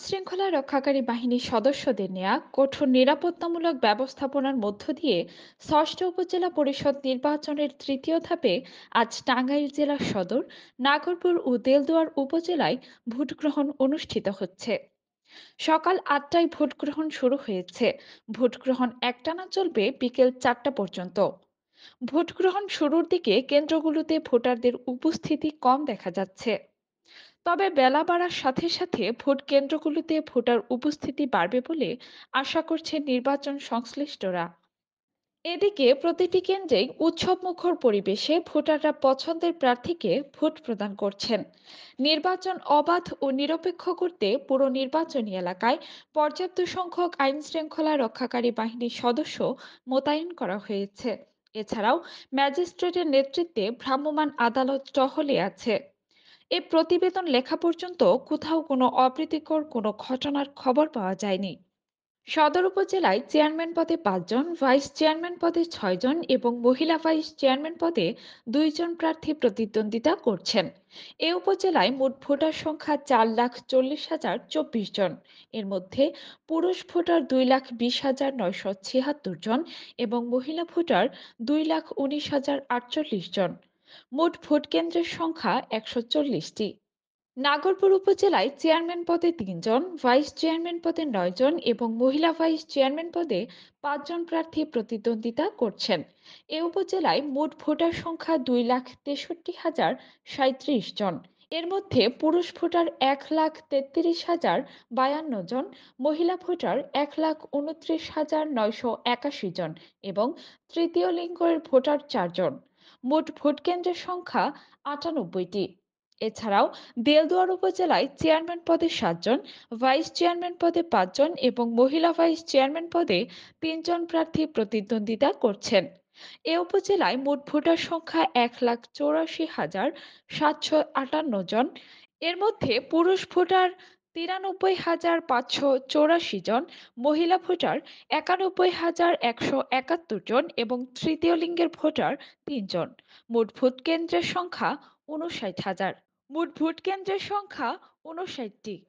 শৃঙ্খলা রক্ষাকারী বাহিনীর সদস্যদের নেয়া কঠোর নিরাপত্তামূলক ব্যবস্থাপনার মধ্য দিয়ে ষষ্ঠ উপজেলা পরিষদ নির্বাচনের তৃতীয় ধাপে আজ টাঙ্গাইল জেলা সদর, নাগরপুর ও দেলদুয়ার উপজেলায় ভোটগ্রহণ অনুষ্ঠিত হচ্ছে। সকাল ৮টায় ভোটগ্রহণ শুরু হয়েছে। ভোটগ্রহণ একটানা চলবে বিকেল ৪টা পর্যন্ত। ভোটগ্রহণ শুরুর দিকে কেন্দ্রগুলোতে ভোটারদের উপস্থিতি কম দেখা যাচ্ছে। তবে বেলা বাড়ার সাথে সাথে ভোট কেন্দ্রগুলোতে ভোটার উপস্থিতি বাড়বে বলে আশা করছেন নির্বাচন সংশ্লিষ্টরা। এদিকে প্রতিটি কেন্দ্রেই উৎসবমুখর পরিবেশে ভোটাররা পছন্দের প্রার্থীকে ভোট প্রদান করছেন। নির্বাচন অবাধ ও নিরপেক্ষ করতে পুরো নির্বাচনী এলাকায় পর্যাপ্ত সংখ্যক আইন শৃঙ্খলা রক্ষাকারী বাহিনীর সদস্য মোতায়েন করা হয়েছে। এছাড়াও ম্যাজিস্ট্রেটের নেতৃত্বে ভ্রাম্যমাণ আদালত টহলে আছে। এ প্রতিবেদন লেখা পর্যন্ত কোথাও কোনো অপ্রীতিকর কোনো ঘটনার খবর পাওয়া যায়নি। সদর উপজেলায় চেয়ারম্যান পদে ৫ জন, ভাইস চেয়ারম্যান পদে ৬ জন এবং মহিলা ভাইস চেয়ারম্যান পদে ২ জন প্রার্থী প্রতিদ্বন্দ্বিতা করছেন। এ উপজেলায় মোট ভোটার সংখ্যা ৪,৪০,০২৪ জন। এর মধ্যে পুরুষ ভোটার ২,২০,৯৭৬ জন এবং মহিলা ভোটার ২,১৯,০৪৮ জন। মোট ভোট কেন্দ্রের সংখ্যা ১৪০টি। নাগরপুর উপজেলায় চেয়ারম্যান পদে ৩ জন, ভাইস চেয়ারম্যান পদে ৯ জন এবং মহিলা ভাইস চেয়ারম্যান পদে ৫ জন প্রার্থী প্রতিদ্বন্দ্বিতা করছেন। এ উপজেলায় মোট ভোটার সংখ্যা ২,৬৩,০৩৭ জন। এর মধ্যে পুরুষ ভোটার ১,৩৩,০৫২ জন, মহিলা ভোটার ১,২৯,৯৮১ জন এবং তৃতীয় লিঙ্গের ভোটার ৪ জন। মোট ভোট কেন্দ্রের সংখ্যা ৯৮টি। এছাড়াও দেলদুয়ার উপজেলায় চেয়ারম্যান পদে ৭ জন, ভাইস চেয়ারম্যান পদে ৫ জন এবং মহিলা ভাইস চেয়ারম্যান পদে ৩ জন প্রার্থী প্রতিদ্বন্দ্বিতা করছেন। এ উপজেলায় মোট ভোটার সংখ্যা ১,৮৪,৭৫৮ জন। এর মধ্যে পুরুষ ভোটার ৯৩,৫৮৪ জন, মহিলা ভোটার ৯১,১৭১ জন এবং তৃতীয় লিঙ্গের ভোটার ৩ জন। মোট ভোট কেন্দ্রের সংখ্যা ৫৯,০০০। মোট ভোট কেন্দ্রের সংখ্যা ৫৯টি।